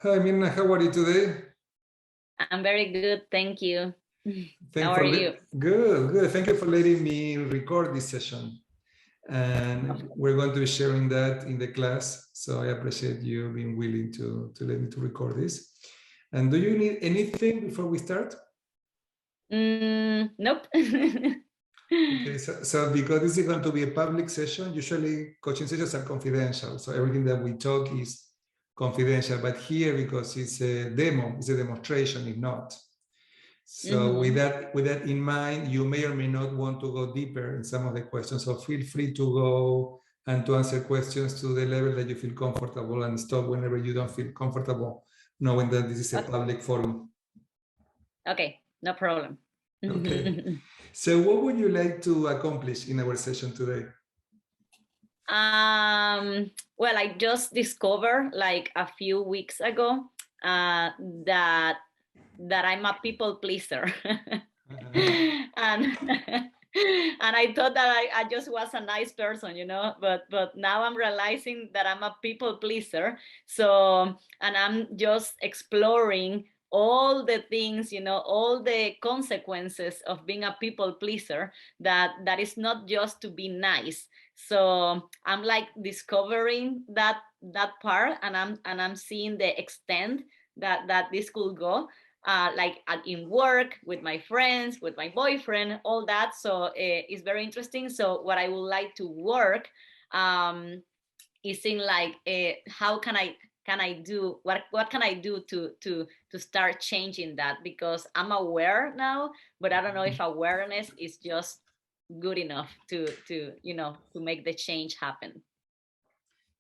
Hi, Mirna, how are you today? I'm very good, thank you. How Thank are for you? good. Thank you for letting me record this session. And we're going to be sharing that in the class. So I appreciate you being willing to let me to record this. And do you need anything before we start? Nope. Okay, so because this is going to be a public session, usually coaching sessions are confidential. So everything that we talk is confidential. But here, because it's a demo, it's a demonstration, if not. So with that in mind, you may or may not want to go deeper in some of the questions. So feel free to go and to answer questions to the level that you feel comfortable and stop whenever you don't feel comfortable, knowing that this is a public forum. Okay, no problem. Okay. So what would you like to accomplish in our session today? Well, I just discovered like a few weeks ago that I'm a people pleaser. and and I thought that I just was a nice person, but now I'm realizing that I'm a people pleaser. So, and I'm just exploring all the things, all the consequences of being a people pleaser, that is not just to be nice. So I'm like discovering that part, and I'm seeing the extent that this could go, like in work, with my friends, with my boyfriend, all that. So it's very interesting. So what I would like to work is in like how can I do, what can I do to start changing that, because I'm aware now, but I don't know if awareness is just good enough to make the change happen.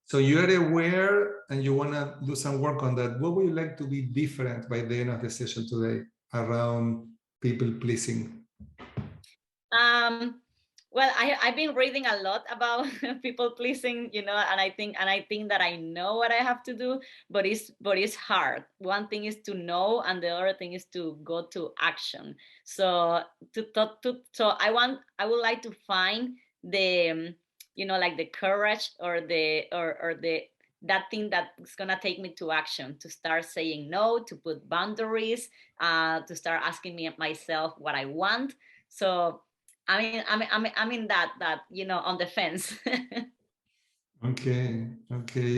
So you are aware and you want to do some work on that. What would you like to be different by the end of the session today around people pleasing? Well, I've been reading a lot about people pleasing, and I think that I know what I have to do, but it's hard. One thing is to know, and the other thing is to go to action. So so I would like to find the like the courage, or the that thing that's gonna take me to action, to start saying no, to put boundaries, to start asking myself what I want. So I'm in that on the fence. Okay.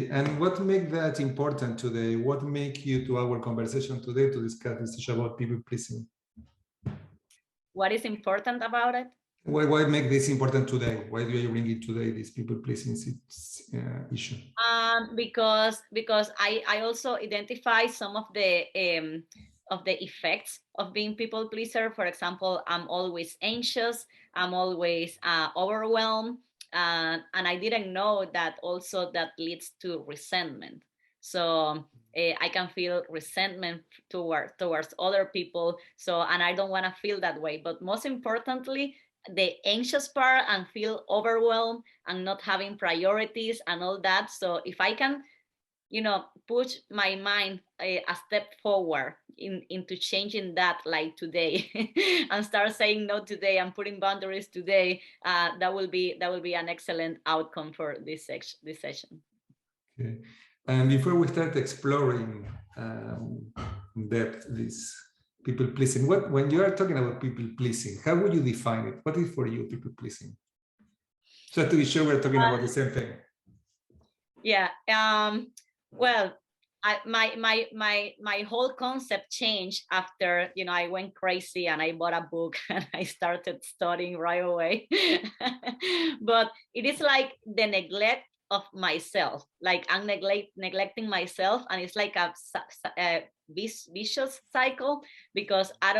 And what make that important today? What make you to our conversation today to discuss this issue about people pleasing? What is important about it? Why make this important today? Why do you bring it today, this people pleasing issue? Because I also identify some of the effects of being people pleaser. For example, I'm always anxious, I'm always overwhelmed, and I didn't know that also that leads to resentment. So I can feel resentment towards other people. So, and I don't want to feel that way. But most importantly, the anxious part, and feel overwhelmed and not having priorities and all that. So if I can push my mind a step forward into changing that, like today, and start saying no today and putting boundaries today, that will be an excellent outcome for this session. Okay. And before we start exploring in depth this people pleasing, when you are talking about people pleasing, how would you define it? What is for you people pleasing? Just to be sure we're talking about the same thing. Yeah. Well, my whole concept changed after I went crazy and I bought a book and I started studying right away. But it is like the neglect of myself. Like I'm neglecting myself, and it's like a vicious cycle, because I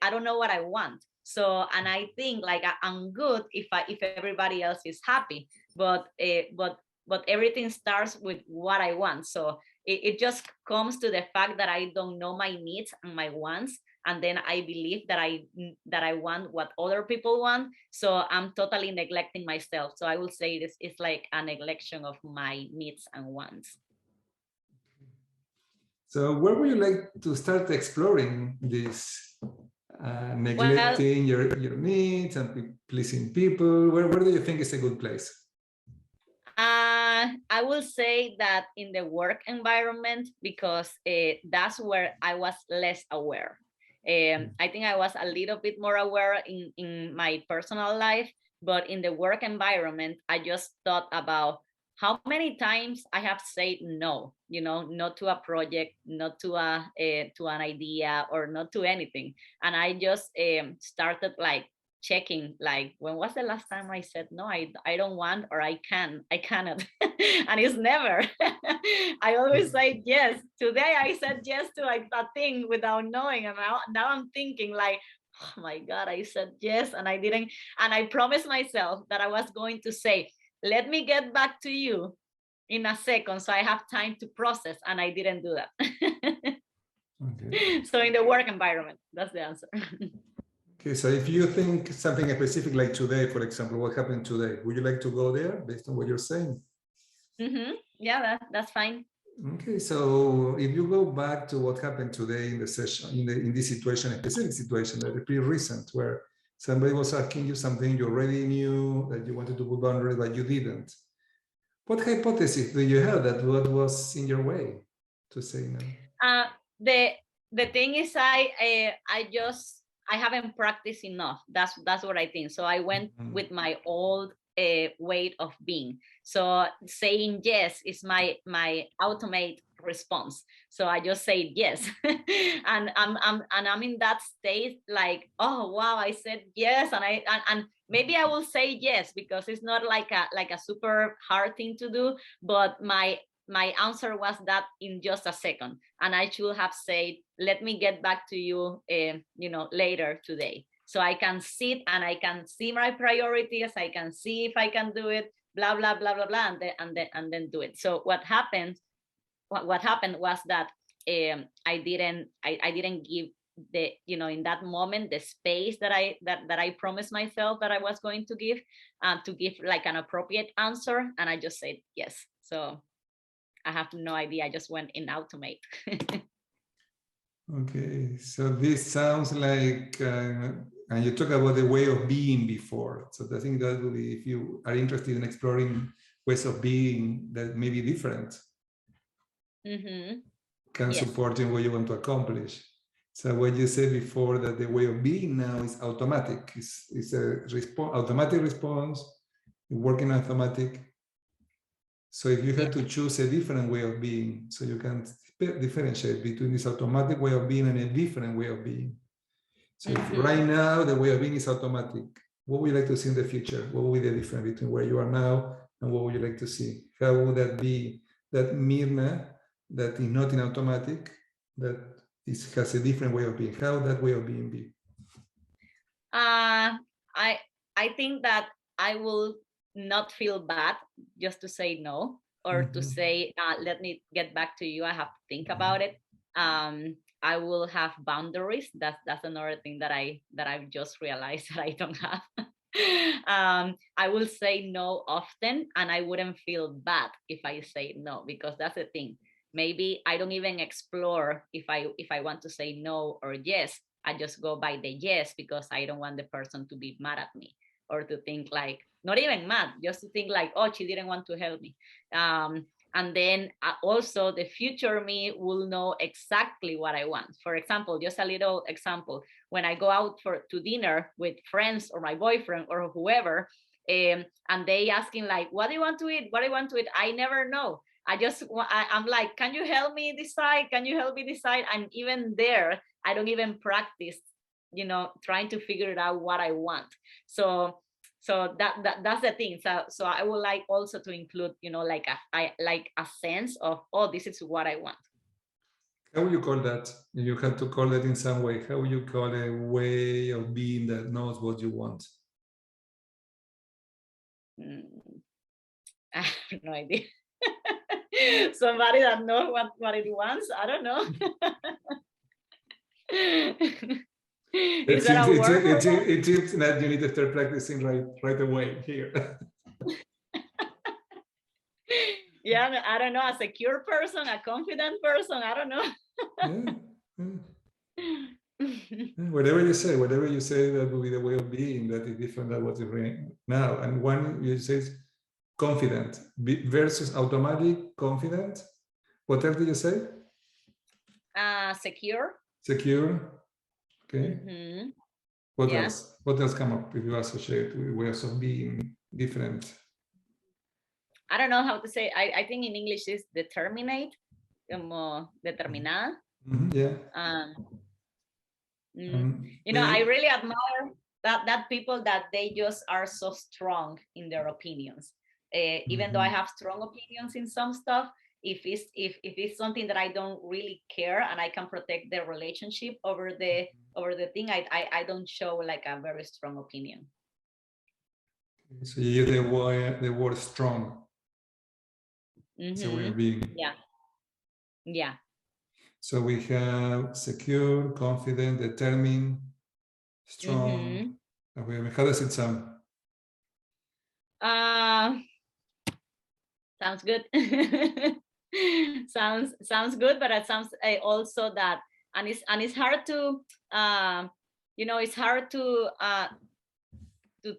don't know what I want. So, and I think like I'm good if everybody else is happy, but everything starts with what I want. So it just comes to the fact that I don't know my needs and my wants, and then I believe that I want what other people want. So I'm totally neglecting myself. So I will say it's like a neglection of my needs and wants. So where would you like to start exploring this neglecting your needs and pleasing people? Where do you think is a good place? I will say that in the work environment, because that's where I was less aware. I think I was a little bit more aware in my personal life, but in the work environment, I just thought about how many times I have said no, not to a project, not to to an idea, or not to anything. And I just started like checking, like, when was the last time I said no? I don't want, or I cannot. And it's never. I always say yes. Today I said yes to like a thing without knowing, and now I'm thinking like, oh my God, I said yes and I didn't. And I promised myself that I was going to say, let me get back to you in a second so I have time to process, and I didn't do that. Okay. So in the work environment, that's the answer. Okay, so if you think something specific like today, for example, what happened today, would you like to go there based on what you're saying? Yeah, that's fine. Okay, so if you go back to what happened today in the session, in this situation, a specific situation that is pretty recent, where somebody was asking you something you already knew that you wanted to put boundaries, but you didn't. What hypothesis do you have that what was in your way to say no? The thing is, I haven't practiced enough. That's what I think. So I went with my old way of being. So saying yes is my automate response. So I just say yes, and I'm in that state like, oh wow, I said yes, and maybe I will say yes because it's not like a super hard thing to do, but my answer was that in just a second, and I should have said, let me get back to you later today, so I can sit and I can see my priorities, I can see if I can do it, blah blah blah blah blah, and then do it. So what happened was that I didn't give the in that moment the space that I promised myself that I was going to give like an appropriate answer, and I just said yes. So I have no idea. I just went in automate. Okay, so this sounds like, and you talked about the way of being before. So I think that would be, if you are interested in exploring ways of being that may be different, can support in what you want to accomplish. So what you said before, that the way of being now is automatic, is a automatic response, working automatic. So if you had to choose a different way of being, so you can differentiate between this automatic way of being and a different way of being. So if right now the way of being is automatic, what would you like to see in the future? What would be the difference between where you are now and what would you like to see? How would that be, that Mirna that is not in automatic, that has a different way of being? How would that way of being be? I think that I will not feel bad just to say no, or to say, let me get back to you, I have to think about it. I will have boundaries. That's another thing that I've just realized that I don't have. I will say no often, and I wouldn't feel bad if I say no, because that's the thing. Maybe I don't even explore if I want to say no or yes. I just go by the yes because I don't want the person to be mad at me, or to think like, not even mad, just to think like, oh, she didn't want to help me. And then also the future me will know exactly what I want. For example, just a little example, when I go out to dinner with friends or my boyfriend or whoever, and they asking like, what do you want to eat? What do you want to eat? I never know. I'm like, can you help me decide? Can you help me decide? And even there, I don't even practice, trying to figure it out what I want. So that's the thing. So I would like also to include, like a sense of, oh, this is what I want. How would you call that? You have to call it in some way. How would you call a way of being that knows what you want? I have no idea. Somebody that knows what it wants. I don't know. Is that a word? It seems that you need to start practicing right away here. Yeah, I don't know. A secure person, a confident person. I don't know. Whatever you say, that will be the way of being that is different than what you're doing now. And one you say confident versus automatic confident. What else did you say? Secure. Secure. Okay. Mm-hmm. What else? What else come up if you associate with ways of being different? I don't know how to say. I think in English is determinate, como determinada. Yeah. You know, I really admire that people that they just are so strong in their opinions. Even though I have strong opinions in some stuff, if it's something that I don't really care and I can protect the relationship over the thing, I don't show like a very strong opinion. So you use the word strong. It's a way of being. Yeah. So we have secure, confident, determined, strong. How does it sound? Sounds good. sounds good, but it sounds also that, and it's hard to you know, it's hard to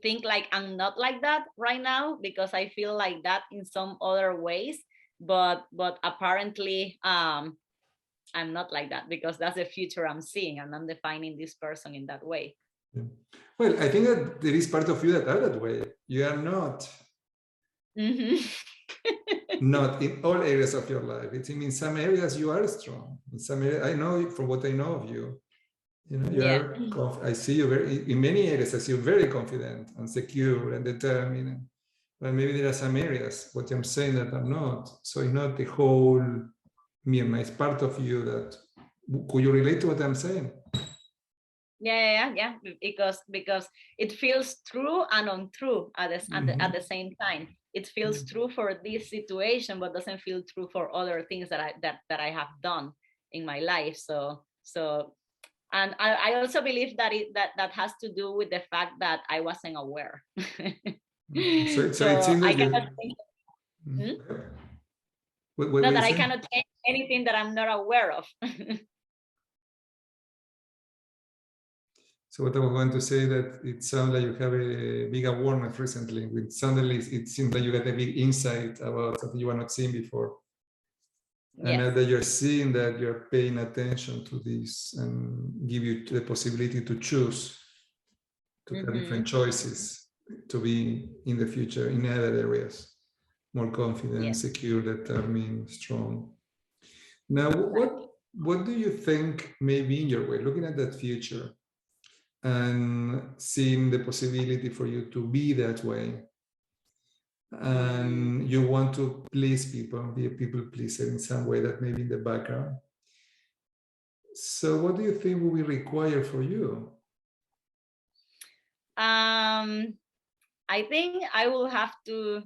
think like I'm not like that right now, because I feel like that in some other ways, but apparently I'm not like that, because that's the future I'm seeing, and I'm defining this person in that way. Yeah. Well, I think that there is part of you that are that way. You are not. Not in all areas of your life. It's in some areas you are strong. In some areas, I know from what I know of you. You know, you are. I see you very in many areas. I see you very confident and secure and determined. But maybe there are some areas, what I'm saying, that I'm not. So it's not the whole me, and it's part of you that. Could you relate to what I'm saying? Yeah. Because it feels true and untrue at the same time. It feels true for this situation, but doesn't feel true for other things that I have done in my life. So and I also believe that that has to do with the fact that I wasn't aware. So it seems I that cannot think, that I cannot change anything that I'm not aware of. So what I was going to say, that it sounds like you have a big awareness recently. With suddenly it seems like you got a big insight about something you were not seeing before. And now that you're seeing that, you're paying attention to this and give you the possibility to choose, to have different choices, to be in the future in other areas, more confident, secure, determined, strong. Now, what do you think may be in your way, looking at that future and seeing the possibility for you to be that way? And you want to please people, be a people pleaser in some way that may be in the background. So what do you think will be required for you? I think I will have to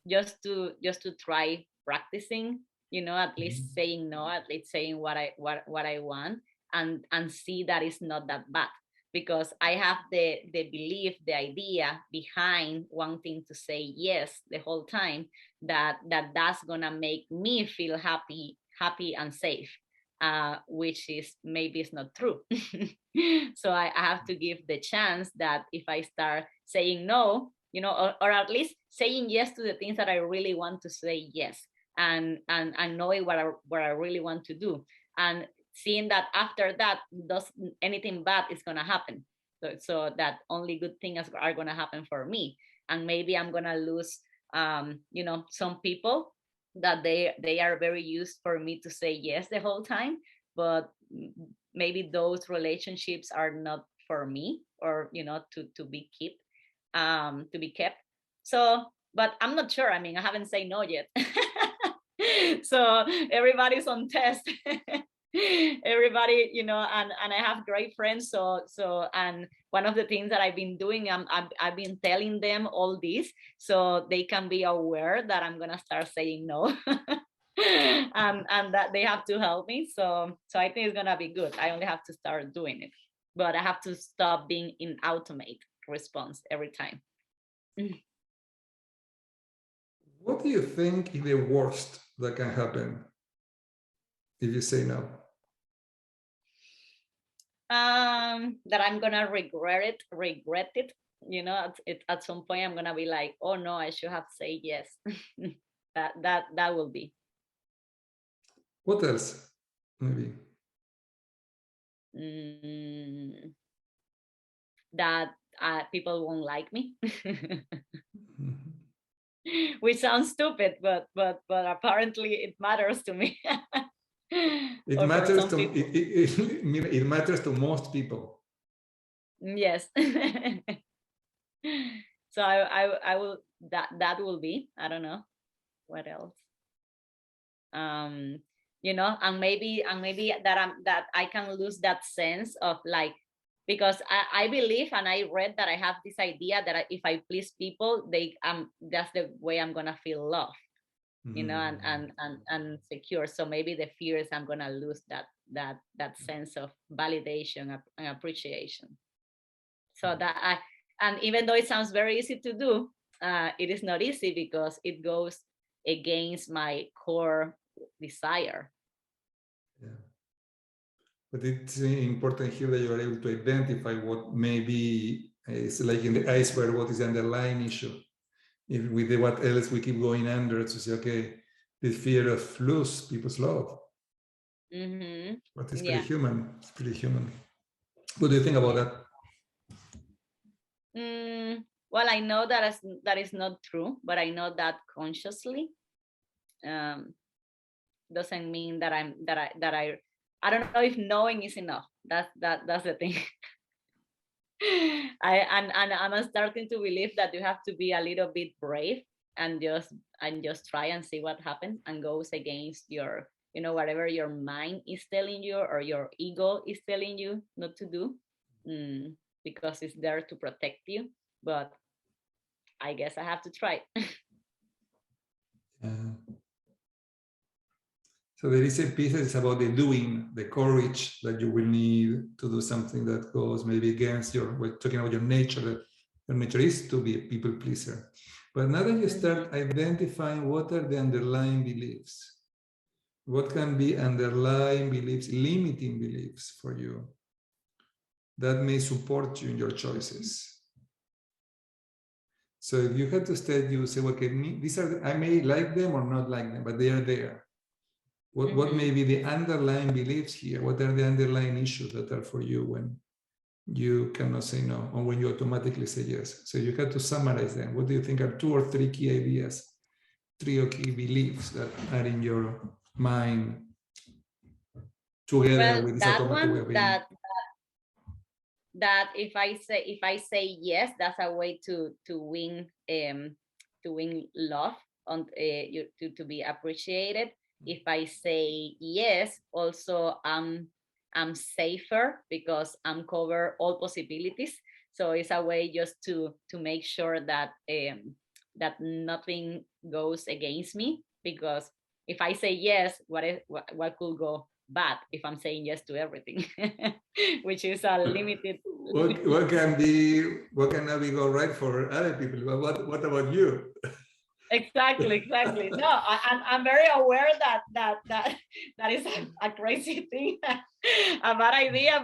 just to try practicing, you know, at least saying no, at least saying what I want, and see that it's not that bad, because I have the belief, the idea behind wanting to say yes the whole time, that's gonna make me feel happy and safe, which is maybe it's not true. So I have to give the chance that if I start saying no, you know, or at least saying yes to the things that I really want to say yes, and knowing what I really want to do, and seeing that after that, anything bad is gonna happen, so that only good things are gonna happen for me, and maybe I'm gonna lose, you know, some people that they are very used for me to say yes the whole time, but maybe those relationships are not for me, or you know, to be kept. So, but I'm not sure. I mean, I haven't said no yet. So everybody's on test. Everybody, you know, and I have great friends. So and one of the things that I've been doing, I've been telling them all this so they can be aware that I'm gonna start saying no. and that they have to help me. So I think it's gonna be good. I only have to start doing it, but I have to stop being in automate response every time. What do you think is the worst that can happen if you say no? That I'm gonna regret it you know, at some point I'm gonna be like, oh no, I should have said yes. that will be. What else? Maybe. That people won't like me. Mhm. Which sounds stupid, but apparently it matters to me. It Or for matters some to people. it matters to most people. Yes. So I will, that will be, I don't know what else. You know, and maybe that I can lose that sense of like, because I believe and I read that I have this idea that if I please people, that's the way I'm gonna feel love, you know, and secure. So maybe the fear is I'm gonna lose that sense of validation and appreciation. So and even though it sounds very easy to do, it is not easy because it goes against my core desire. Yeah. But it's important here that you are able to identify what maybe is like in the iceberg, what is the underlying issue. If with the what else we keep going under to say, okay, the fear of lose people's love. But it's pretty human. It's pretty human. What do you think about that? Well, I know that is not true, but I know that consciously. Doesn't mean that I don't know if knowing is enough. That's the thing. And I'm starting to believe that you have to be a little bit brave and just try and see what happens and goes against your, you know, whatever your mind is telling you or your ego is telling you not to do, because it's there to protect you. But I guess I have to try. So there is a piece that is about the doing, the courage that you will need to do something that goes maybe against we're talking about your nature, that your nature is to be a people pleaser. But now that you start identifying what are the underlying beliefs, what can be underlying beliefs, limiting beliefs for you, that may support you in your choices. So if you had to state, you say, okay, these are, I may like them or not like them, but they are there. What may be the underlying beliefs here? What are the underlying issues that are for you when you cannot say no or when you automatically say yes? So you have to summarize them. What do you think are 2 or 3 key ideas, 3 or key beliefs that are in your mind together with this automatic way of being? That if I say yes, that's a way to win love, on to be appreciated. If I say yes, also I'm safer because I'm cover all possibilities. So it's a way just to make sure that that nothing goes against me, because if I say yes, what could go bad if I'm saying yes to everything, which is a limited. What can be go right for other people? But what about you? Exactly. No, I'm very aware that is a crazy thing, a bad idea,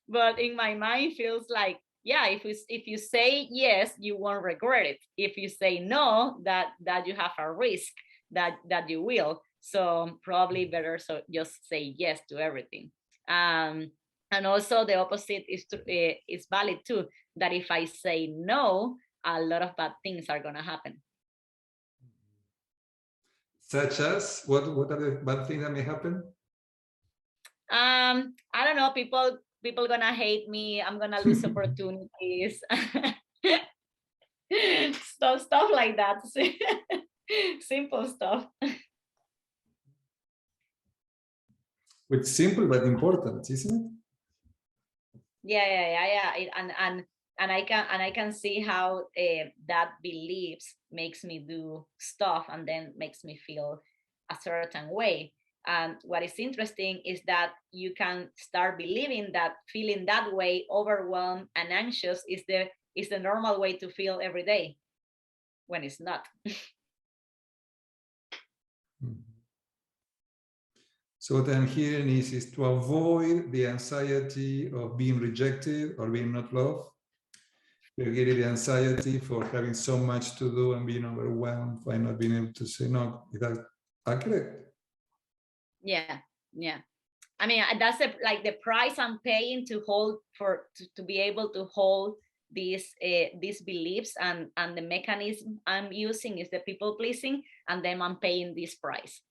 but in my mind feels like, yeah, if you say yes, you won't regret it. If you say no, that you have a risk that you will. So probably better so just say yes to everything. And also the opposite is valid too. That if I say no, a lot of bad things are gonna happen. Such as what are the bad things that may happen? I don't know. People gonna hate me. I'm gonna lose opportunities. stuff like that. Simple stuff. It's simple but important, isn't it? Yeah. And I can see how that beliefs makes me do stuff and then makes me feel a certain way. And what is interesting is that you can start believing that feeling that way, overwhelmed and anxious, is the normal way to feel every day, when it's not. So what I'm hearing is to avoid the anxiety of being rejected or being not loved. the anxiety for having so much to do and being overwhelmed by not being able to say no. Is that accurate? Yeah, yeah. I mean, that's like the price I'm paying to hold to be able to hold these beliefs, and the mechanism I'm using is the people pleasing, and then I'm paying this price.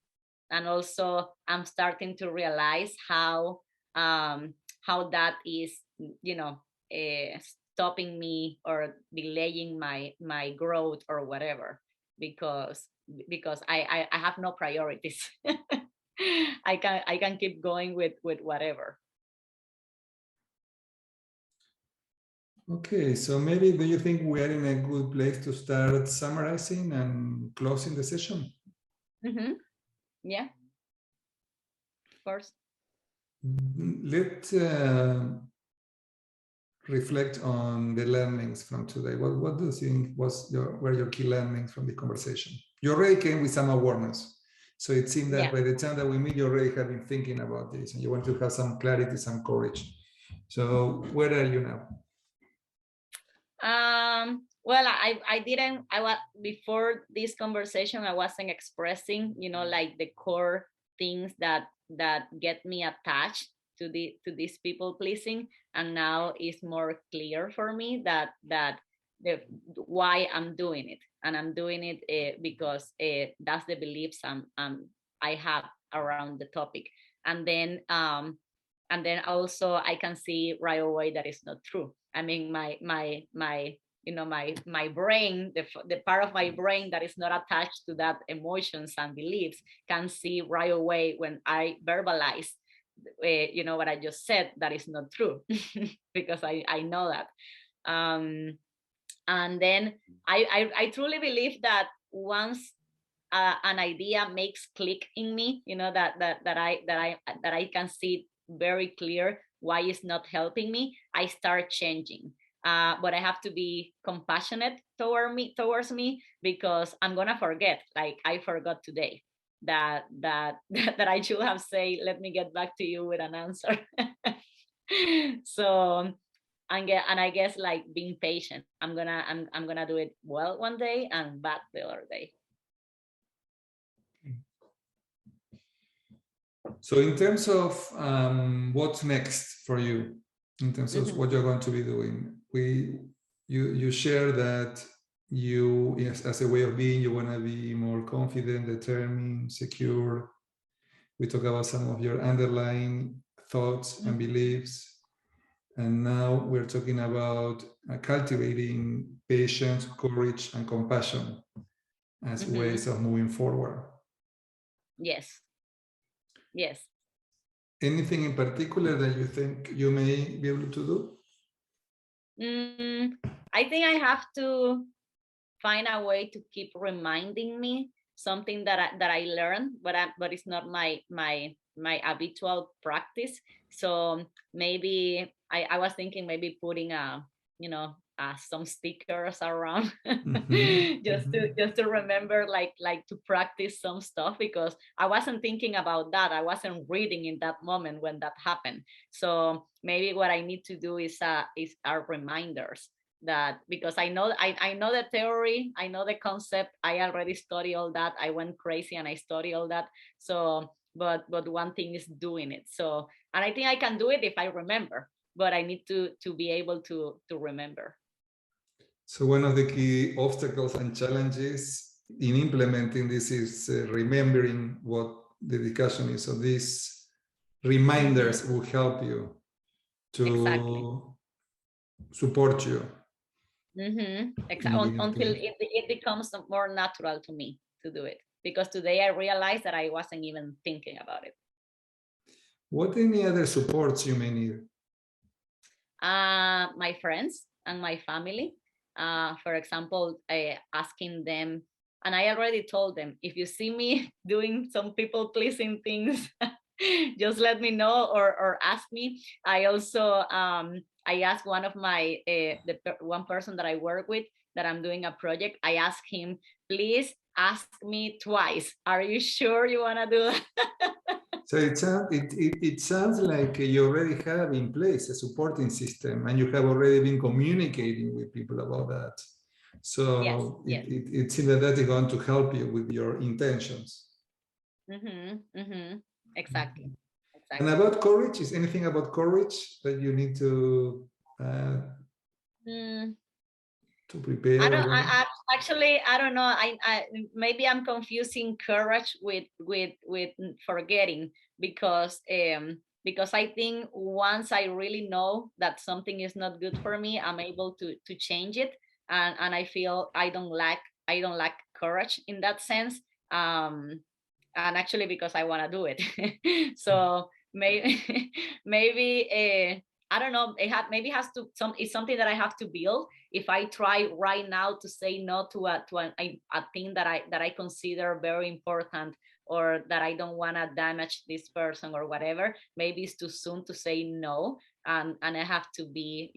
And also I'm starting to realize how that is, stopping me or delaying my growth or whatever, because I have no priorities. I can keep going with whatever. Okay, so maybe do you think we are in a good place to start summarizing and closing the session? Mm-hmm. Yeah, of course. Let's reflect on the learnings from today. What do you think were your key learnings from the conversation? You already came with some awareness. So it seemed that by the time that we meet, you already have been thinking about this and you want to have some clarity, some courage. So where are you now? Well, I didn't, I was, before this conversation, I wasn't expressing, like the core things that get me attached to this people pleasing. And now it's more clear for me that why I'm doing it. And I'm doing it because that's the beliefs I have around the topic. And then also I can see right away that it's not true. I mean, my brain, the part of my brain that is not attached to that emotions and beliefs, can see right away when I verbalize, what I just said, that is not true, because I know that. And then I truly believe that once an idea makes click in me, that I can see very clear why it's not helping me, I start changing. But I have to be compassionate towards me, because I'm gonna forget. Like I forgot today that that I should have said, let me get back to you with an answer. So and I guess like being patient. I'm gonna do it well one day and bad the other day. So in terms of what's next for you, in terms of what you're going to be doing, you share that you, yes, as a way of being, you want to be more confident, determined, secure. We talk about some of your underlying thoughts and beliefs. And now we're talking about cultivating patience, courage, and compassion as ways of moving forward. Yes. Yes. Anything in particular that you think you may be able to do? I think I have to find a way to keep reminding me something that I learned, but it's not my habitual practice. So maybe I was thinking maybe putting some stickers around, just to remember, like to practice some stuff, because I wasn't thinking about that. I wasn't reading in that moment when that happened. So maybe what I need to do is our reminders, that because I know the theory, I know the concept, I already studied all that, I went crazy and I studied all that. So but one thing is doing it. So, and I think I can do it if I remember, but I need to be able to remember. So one of the key obstacles and challenges in implementing this is remembering what the discussion is. So these reminders will help you to support you. Exactly. Until it becomes more natural to me to do it, because today I realized that I wasn't even thinking about it. What any other supports you may need? My friends and my family. For example, asking them, and I already told them, if you see me doing some people pleasing things, just let me know or ask me. I also I asked one of my one person that I work with, that I'm doing a project. I asked him, please ask me twice. Are you sure you want to do that? So it sounds like you already have in place a supporting system, and you have already been communicating with people about that. So Yes. it seems that is going to help you with your intentions. Exactly. And about courage, is anything about courage that you need to prepare? I don't know. I maybe I'm confusing courage with forgetting, because I think once I really know that something is not good for me, I'm able to change it, and I feel I don't lack courage in that sense. And actually, because I want to do it. So maybe I don't know. Maybe has to it's something that I have to build. If I try right now to say no to a thing that I consider very important, or that I don't want to damage this person or whatever, maybe it's too soon to say no, and I have to be,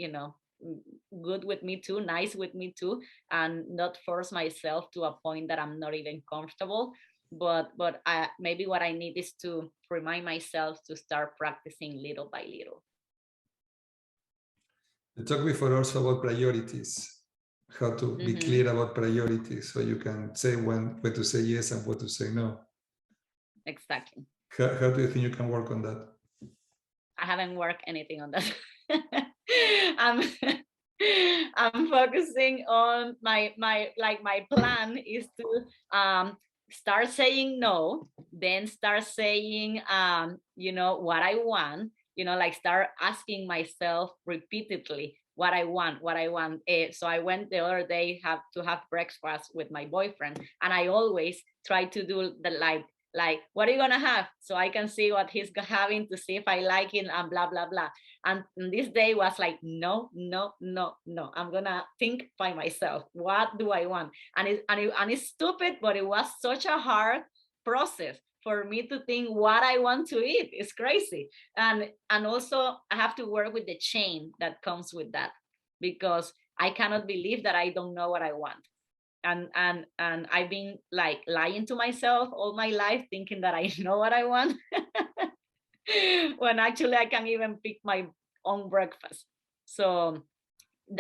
good with me too, nice with me too, and not force myself to a point that I'm not even comfortable. But maybe what I need is to remind myself to start practicing little by little. You talked before also about priorities, how to be clear about priorities, so you can say when to say yes and what to say no. Exactly. How do you think you can work on that? I haven't worked anything on that. I'm focusing on my plan is to start saying no, then start saying what I want, like start asking myself repeatedly what I want. So I went the other day to have breakfast with my boyfriend, and I always try to do the like, what are you gonna have, so I can see what he's having, to see if I like it, and blah blah blah. And this day was like, no, I'm gonna think by myself, what do I want? And it's stupid, but it was such a hard process for me to think what I want to eat. It's crazy. And also I have to work with the shame that comes with that, because I cannot believe that I don't know what I want. And I've been like lying to myself all my life, thinking that I know what I want, when actually I can't even pick my own breakfast. So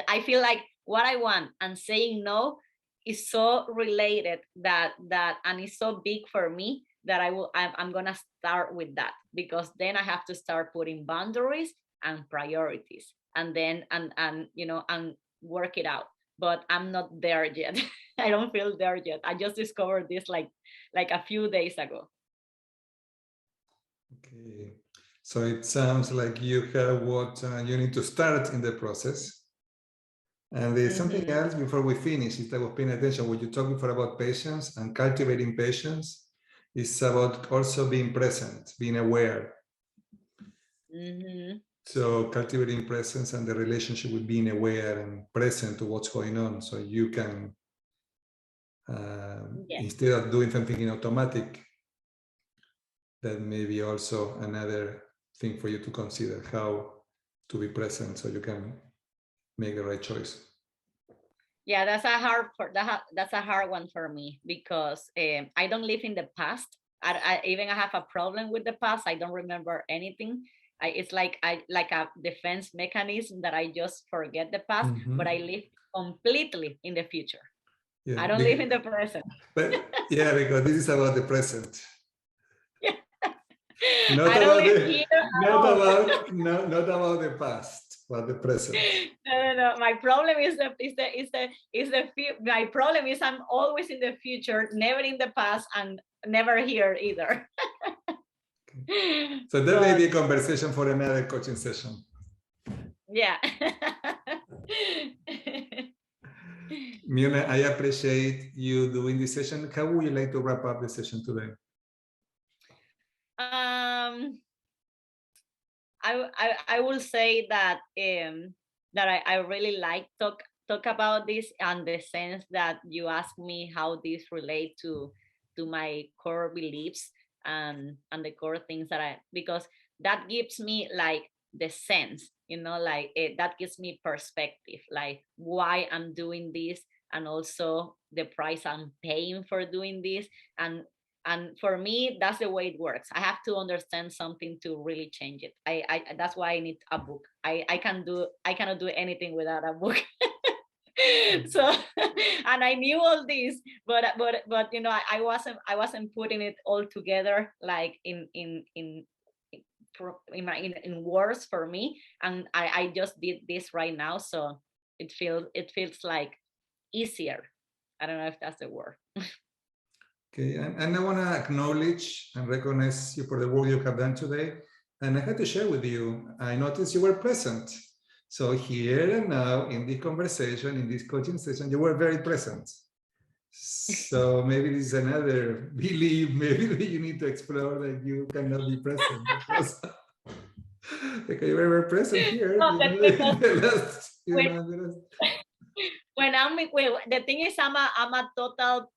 I feel like what I want and saying no is so related, that and it's so big for me, that I'm gonna start with that, because then I have to start putting boundaries and priorities, and then and work it out. But I'm not there yet. I don't feel there yet. I just discovered this like a few days ago. Okay, so it sounds like you have what you need to start in the process. And there's something else before we finish, is that I was paying attention when you're talking about patience and cultivating patience. It's about also being present, being aware. So cultivating presence and the relationship with being aware and present to what's going on, so you can, instead of doing something in automatic, that may be also another thing for you to consider, how to be present so you can make the right choice. Yeah, that's a hard one for me, because I don't live in the past. I have a problem with the past. I don't remember anything. It's like a defense mechanism that I just forget the past, but I live completely in the future. Yeah, I don't live in the present. But yeah, because this is about the present. Yeah. Not about the past, but the present. No. My problem is my problem is I'm always in the future, never in the past, and never here either. Okay. So that may be a conversation for another coaching session. Yeah. Muna, I appreciate you doing this session. How would you like to wrap up the session today? I will say that I really like talk about this, and the sense that you asked me how this relate to my core beliefs, and the core things because that gives me like the sense, like that gives me perspective, like why I'm doing this, and also the price I'm paying for doing this. And And for me, that's the way it works. I have to understand something to really change it. That's why I need a book. I cannot do anything without a book. So, and I knew all this, but you know, I wasn't putting it all together, like in words for me, and I just did this right now, so it feels like easier. I don't know if that's the word. Okay, and I want to acknowledge and recognize you for the work you have done today. And I had to share with you, I noticed you were present. So here and now in this conversation, in this coaching session, you were very present. So maybe this is another belief, maybe that you need to explore, that you cannot be present. Because you were very present here. No, when I'm the thing is, I'm a total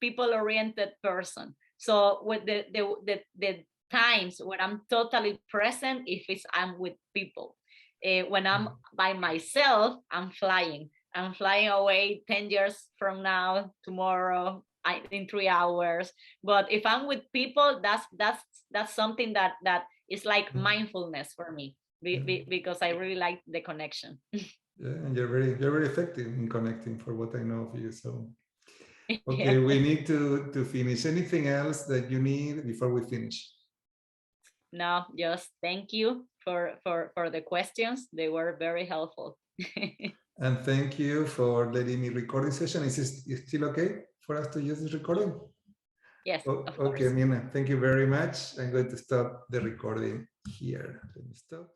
people-oriented person. So with the times when I'm totally present, I'm with people. When I'm by myself, I'm flying away 10 years from now, tomorrow, in 3 hours. But if I'm with people, that's something that is like mindfulness for me, because I really like the connection. Yeah, and you're very effective in connecting, for what I know of you. So okay, we need to finish. Anything else that you need before we finish? No, just thank you for the questions. They were very helpful. And thank you for letting me record this session. Is it still okay for us to use this recording? Yes. Okay, Mina, thank you very much. I'm going to stop the recording here. Let me stop.